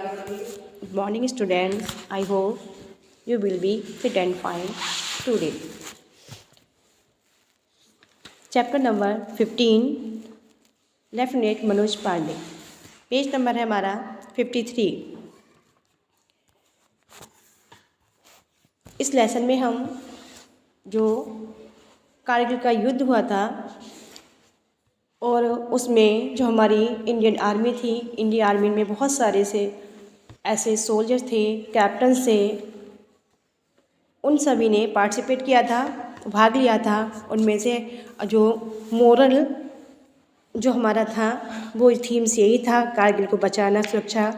Good morning, students. I hope you will be fit and fine today. Chapter number 15, Lieutenant Manoj Pandey. Page number है हमारा 53. इस lesson में हम जो कारगिल का युद्ध हुआ था और उसमें जो हमारी इंडियन आर्मी थी, इंडियन आर्मी में बहुत सारे से ऐसे सोल्जर्स थे, कैप्टन थे, उन सभी ने पार्टिसिपेट किया था, भाग लिया था. उनमें से जो मोरल जो हमारा था वो थीम्स यही था, कारगिल को बचाना, सुरक्षा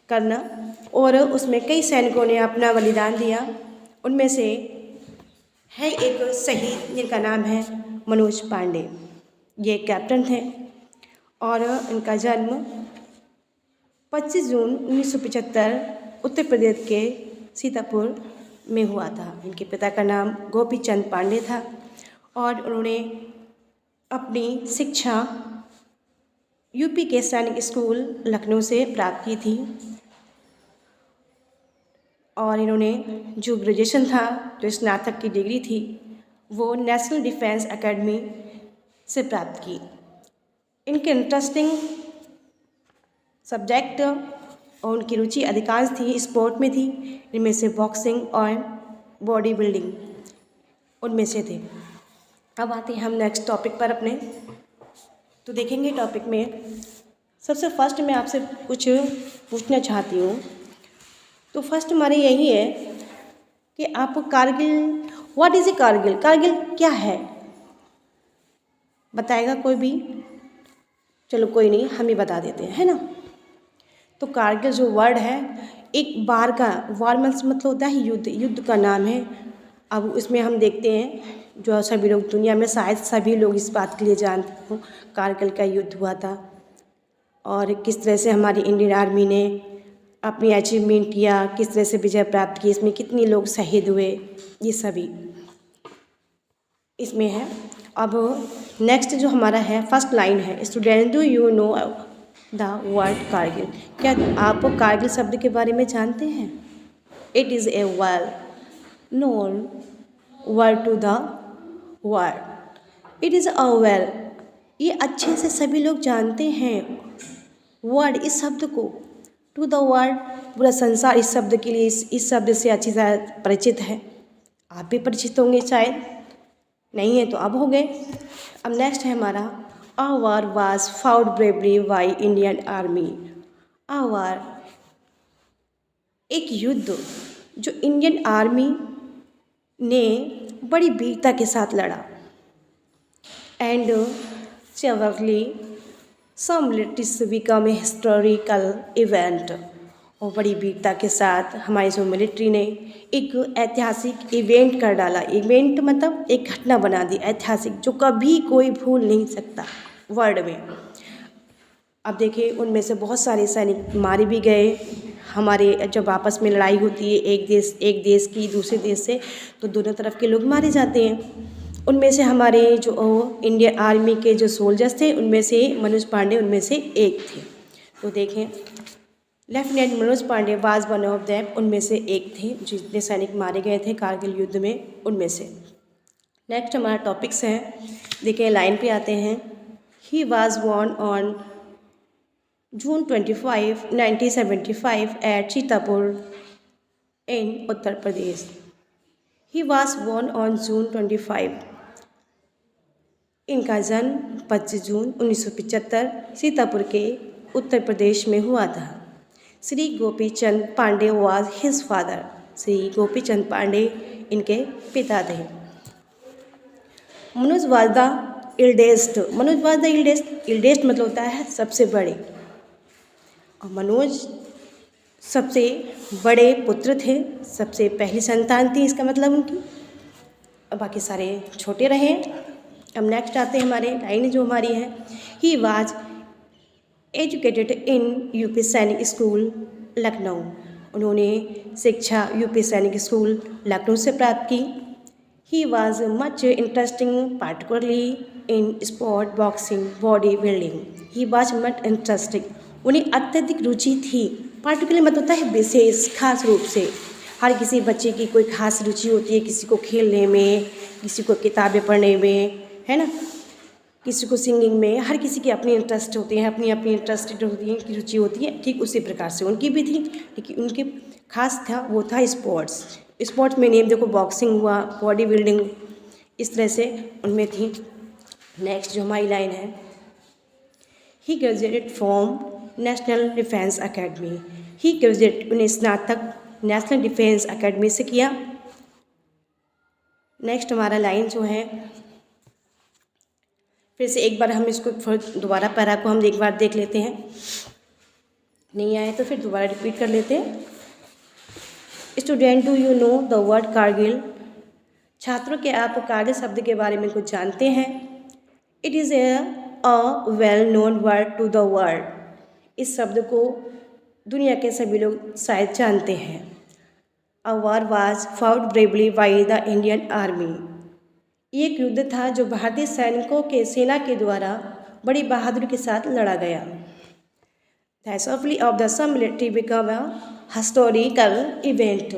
करना. और उसमें कई सैनिकों ने अपना बलिदान दिया. उनमें से है एक शहीद जिनका नाम है मनोज पांडे. ये कैप्टन थे और इनका जन्म 25 जून 1975 उत्तर प्रदेश के सीतापुर में हुआ था. इनके पिता का नाम गोपी चंद पांडे था और उन्होंने अपनी शिक्षा यूपी के सैनिक स्कूल लखनऊ से प्राप्त की थी. और इन्होंने जो ग्रेजुएशन था, जो स्नातक की डिग्री थी, वो नेशनल डिफेंस एकेडमी से प्राप्त की. इनके इंटरेस्टिंग सब्जेक्ट और उनकी रुचि अधिकांश थी स्पोर्ट में थी. इनमें से बॉक्सिंग और बॉडी बिल्डिंग उनमें से थे. अब आते हैं हम नेक्स्ट टॉपिक पर अपने. तो देखेंगे टॉपिक में सबसे फर्स्ट मैं आपसे कुछ पूछना चाहती हूँ. तो फर्स्ट हमारे यही है कि आप Kargil, what is a Kargil, Kargil क्या है, बताएगा कोई भी? चलो कोई नहीं, हम ही बता देते हैं, है ना. तो कारगिल जो वर्ड है, एक बार का वार मतलब होता है युद्ध, युद्ध का नाम है. अब इसमें हम देखते हैं जो सभी लोग दुनिया में शायद सभी लोग इस बात के लिए जानते हो कारगिल का युद्ध हुआ था और किस तरह से हमारी इंडियन आर्मी ने अपनी अचीवमेंट किया, किस तरह से विजय प्राप्त की, इसमें कितने लोग शहीद हुए, ये सभी इसमें है. अब नेक्स्ट जो हमारा है फर्स्ट लाइन है, student do you know the word Kargil. क्या आप कारगिल शब्द के बारे में जानते हैं? It is a well known word to the word. It is a well, ये अच्छे से सभी लोग जानते हैं वर्ड, इस शब्द को. टू द वर्ड, पूरा संसार इस शब्द के लिए, इस शब्द से अच्छी तरह परिचित है. आप भी परिचित होंगे, शायद नहीं है तो अब हो गए. अब नेक्स्ट है हमारा a war was fought bravery by Indian army. A war, एक युद्ध जो इंडियन आर्मी ने बड़ी वीरता के साथ लड़ा. And severely some militaries become a historical event. और बड़ी वीरता के साथ हमारी जो मिलिट्री ने एक ऐतिहासिक इवेंट कर डाला. इवेंट मतलब एक घटना बना दी ऐतिहासिक, जो कभी कोई भूल नहीं सकता वर्ल्ड में. अब देखिए उनमें से बहुत सारे सैनिक मारे भी गए. हमारे जब आपस में लड़ाई होती है एक देश की दूसरे देश से, तो दोनों तरफ के लोग मारे जाते हैं. उनमें से हमारे जो इंडियन आर्मी के जो सोल्जर्स थे, उनमें से मनोज पांडे उनमें से एक थे. तो देखें lieutenant Manoj Pandey was one of them, उनमें से एक थे जितने सैनिक मारे गए थे कारगिल युद्ध में, उनमें से. नेक्स्ट हमारा टॉपिक्स हैं, देखें लाइन पे आते हैं. He was born on June 25, 1975 at Sitapur in Uttar Pradesh. He was born on June 25. इनका जन्म 25 जून 1975 सीतापुर के उत्तर प्रदेश में हुआ था. Shri Gopi Chand Pandey was his father. Shri Gopi Chand Pandey इनके पिता थे. Manoj was the eldest. Manoj was the eldest मतलब होता है सबसे बड़े, और मनोज सबसे बड़े पुत्र थे, सबसे पहली संतान थी इसका मतलब उनकी, और बाकी सारे छोटे रहे. अब नेक्स्ट आते हैं हमारे लाइन जो हमारी है. He was educated in UP Sainik school Lucknow. उन्होंने शिक्षा यूपी सैनिक स्कूल लखनऊ से प्राप्त की. He was much interesting particularly in sport, boxing, body building. He was much interesting, उन्हें अत्यधिक रुचि थी पार्टिकुलर मतलब होता है विशेष, खास रूप से। हर किसी बच्चे की कोई खास रुचि होती है, किसी को खेलने में, किसी को किताबें पढ़ने में, है ना, किसी को सिंगिंग में। हर किसी की अपनी इंटरेस्ट होती है, अपनी अपनी इंटरेस्टेड होती है, की रुचि होती है। ठीक उसी प्रकार से उनकी भी थी, लेकिन उनके खास था वो था स्पोर्ट्स। स्पोर्ट्स में नेम देखो, बॉक्सिंग हुआ, बॉडी बिल्डिंग, इस तरह से उनमें थी। नेक्स्ट जो हमारी लाइन है, he graduated from National Defence Academy. He graduate, उन्हें स्नातक नेशनल डिफेंस एकेडमी से किया। नेक्स्ट हमारा लाइन जो है, फिर से एक बार हम इसको दोबारा पैरा को हम एक बार देख लेते हैं, नहीं आए तो फिर दोबारा रिपीट कर लेते हैं। Student, do you know the word Kargil? छात्रों, क्या आप कारगिल शब्द के बारे में कुछ जानते हैं? It is a well known word to the world. इस शब्द को दुनिया के सभी लोग शायद जानते हैं। A war was fought bravely by the Indian army. एक युद्ध था जो भारतीय सैनिकों के सेना के द्वारा बड़ी बहादुरी के साथ लड़ा गया। The assembly of the Assam military became a historical event.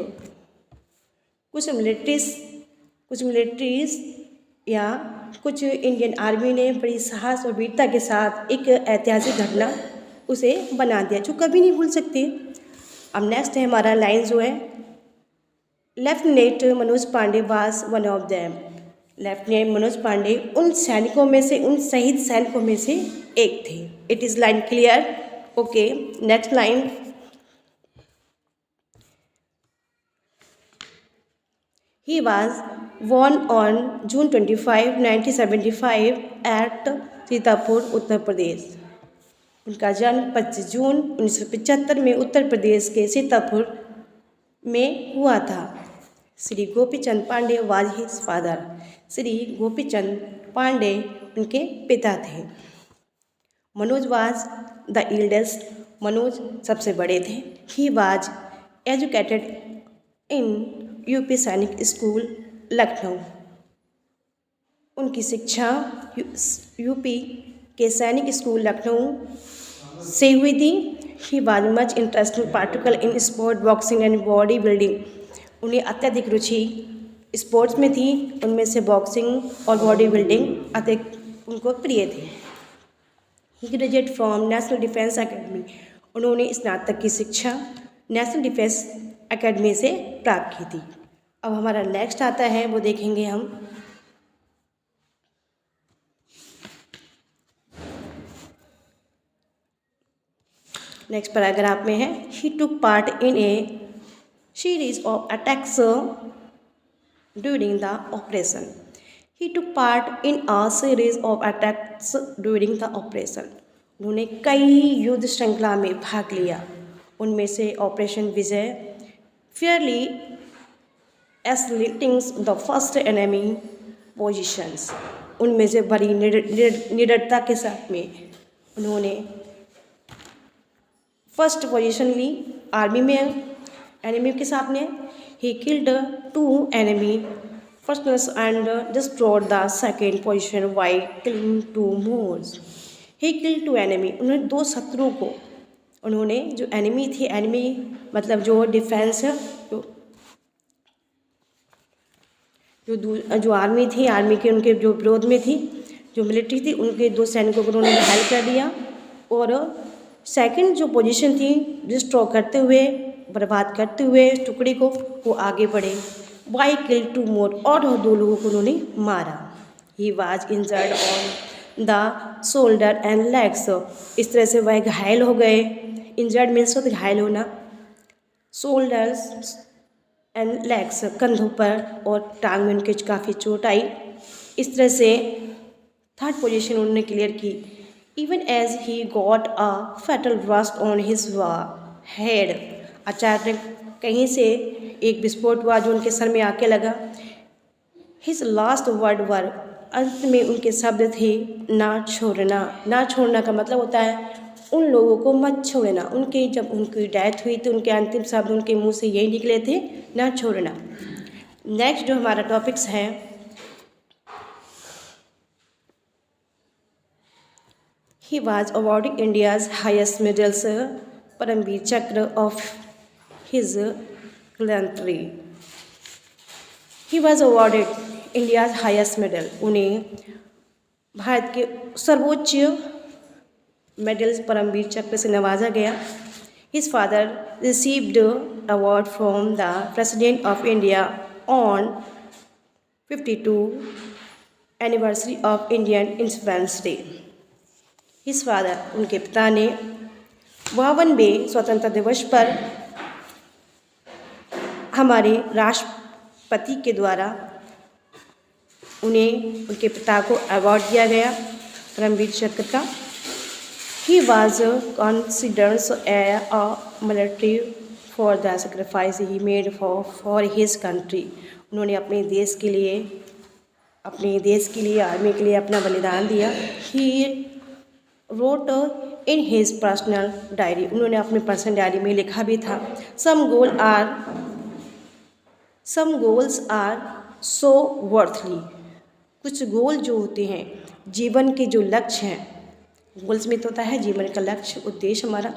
कुछ मिलिट्रीज या कुछ इंडियन आर्मी ने बड़ी साहस और वीरता के साथ एक ऐतिहासिक घटना उसे बना दिया जो कभी नहीं भूल सकते। अब नेक्स्ट है हमारा लाइन जो है, lieutenant Manoj Pandey was one of them. Lieutenant Manoj Pandey उन सैनिकों में से, उन शहीद सैनिकों में से एक थे। It is line clear? Okay, next line, he was born on June 25, 1975 at Sitapur, Uttar Pradesh. उनका जन्म 25 जून 1975 में उत्तर प्रदेश के सीतापुर में हुआ था। Shri Gopichand Pandey was his father. Shri Gopichand Pandey उनके पिता थे। Manoj was the eldest. Manoj सबसे बड़े थे। He was educated in UP Sainik school, Lucknow. उनकी शिक्षा यूपी के सैनिक स्कूल लखनऊ से हुई थी। He was much interested particle in sport, boxing and body building. उन्हें अत्यधिक रुचि स्पोर्ट्स में थी, उनमें से बॉक्सिंग और बॉडी बिल्डिंग अत्यधिक उनको प्रिय थे। He graduate from National Defence Academy. उन्होंने स्नातक की शिक्षा नेशनल डिफेंस एकेडमी से प्राप्त की थी। अब हमारा नेक्स्ट आता है, वो देखेंगे हम। नेक्स्ट पैराग्राफ में है, he took part in a series of attacks during the operation. He took part in a series of attacks during the operation. उन्होंने कई युद्ध श्रृंखला में भाग लिया, उनमें से operation Vijay, fairly assaulting the first enemy positions. उनमें से बड़ी निडरता के साथ में उन्होंने फर्स्ट पोजीशन ली आर्मी में एनिमी के साथ में। He killed 2 enemy personnels and destroyed the second position while killing 2 more. He killed 2 enemy. उन्होंने 2 शत्रुओं को, उन्होंने जो एनिमी थी, एनिमी मतलब जो डिफेंस है, जो आर्मी थी, आर्मी के उनके जो विरोध में थी, जो मिलिट्री थी, उनके 2 सैनिकों को उन्होंने घायल कर दिया। और सेकंड जो पोजीशन थी, डिस्ट्रॉ करते हुए, बर्बाद करते हुए टुकड़ी को, वो आगे बढ़े। वाई किल 2 मोर, और 2 लोगों को उन्होंने मारा। He was injured on the shoulder and legs. इस तरह से वह घायल हो गए। इंजर्ड मीन्स तो घायल होना। शोल्डर्स एंड लेग्स, कंधों पर और टांग में उनके काफ़ी चोट आई। इस तरह से थर्ड पोजीशन उन्होंने क्लियर की। Even as he got a fatal blast on his head. अचानक कहीं से एक विस्फोट हुआ जो उनके सर में आके लगा। हिज लास्ट वर्ड वर, अंत में उनके शब्द थे, ना छोड़ना। ना छोड़ना का मतलब होता है उन लोगों को मत छोड़ना। उनके जब उनकी डेथ हुई तो उनके अंतिम शब्द उनके मुंह से यही निकले थे, ना छोड़ना। नेक्स्ट जो हमारा टॉपिक्स है, he was awarding India's highest medals Param Vir Chakra of his gallantry. He was awarded India's highest medal. उन्हें भारत के सर्वोच्च मेडल परमवीर चक्र से नवाजा गया। His father received award from the president of India on 52 anniversary of Indian independence day. His father, उनके पिता ने 52वें स्वतंत्रता दिवस पर हमारे राष्ट्रपति के द्वारा उन्हें, उनके पिता को अवार्ड दिया गया परमवीर चक्र का। He was considered a military for the sacrifice he made for his country। उन्होंने अपने देश के लिए आर्मी के लिए अपना बलिदान दिया। ही wrote in his personal diary। उन्होंने अपने पर्सनल डायरी में लिखा भी था, some goals are so worthly। कुछ गोल जो होते हैं, जीवन के जो लक्ष्य हैं, गोल्स में तो होता है जीवन का लक्ष्य, उद्देश्य हमारा,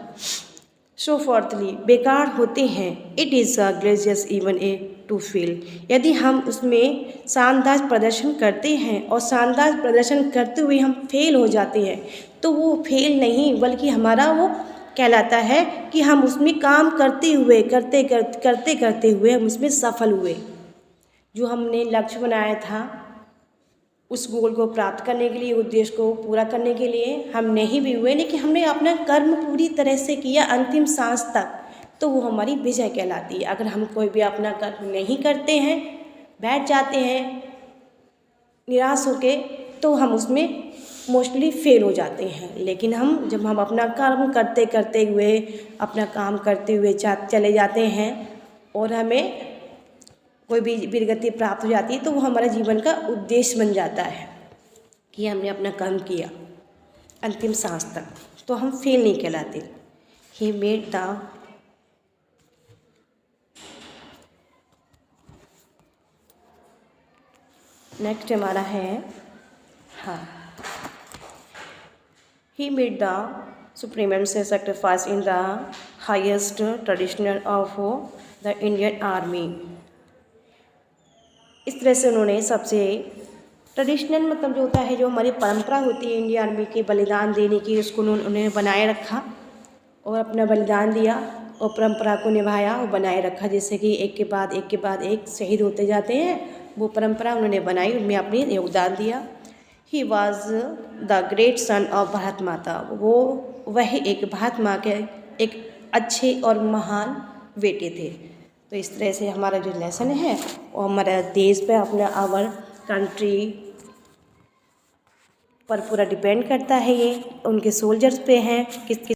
सो फॉर्थली, बेकार होते हैं। It is a gracious even a to fail. यदि हम उसमें शानदार प्रदर्शन करते हैं और शानदार प्रदर्शन करते हुए हम फेल हो जाते हैं, तो वो फेल नहीं बल्कि हमारा वो कहलाता है कि हम उसमें काम करते हुए हम उसमें सफल हुए। जो हमने लक्ष्य बनाया था, उस गोल को प्राप्त करने के लिए, उद्देश्य को पूरा करने के लिए हम नहीं भी हुए, लेकिन हमने अपना कर्म पूरी तरह से किया अंतिम सांस तक, तो वो हमारी विजय कहलाती है। अगर हम कोई भी अपना कर्म नहीं करते हैं, बैठ जाते हैं निराश होके, तो हम उसमें मोस्टली फेल हो जाते हैं। लेकिन जब हम अपना कर्म करते हुए, अपना काम करते हुए चले जाते हैं और हमें कोई भी वीरगति प्राप्त हो जाती है, तो वो हमारा जीवन का उद्देश्य बन जाता है कि हमने अपना कर्म किया अंतिम सांस तक, तो हम फेल नहीं कहलाते। ही मेड द नेक्स्ट हमारा है, हाँ, he made the supremacy sacrifice in the highest traditional of the Indian army. इस तरह से उन्होंने सबसे ट्रेडिशनल, मतलब जो होता है, जो हमारी परंपरा होती है इंडियन आर्मी के बलिदान देने की, उसको उन्होंने बनाए रखा और अपना बलिदान दिया और परंपरा को निभाया और बनाए रखा, जिससे कि एक के बाद एक शहीद होते जाते हैं। वो परंपरा उन्होंने बनाई, उनमें अपनी योगदान दिया। He was the great son of Bharat माता। वह एक भारत माँ के एक अच्छे और महान बेटे थे। तो इस तरह से हमारा जो लेसन है वो हमारा देश पे, अपना आवर कंट्री पर पूरा डिपेंड करता है। ये उनके सोल्जर्स पे हैं, किस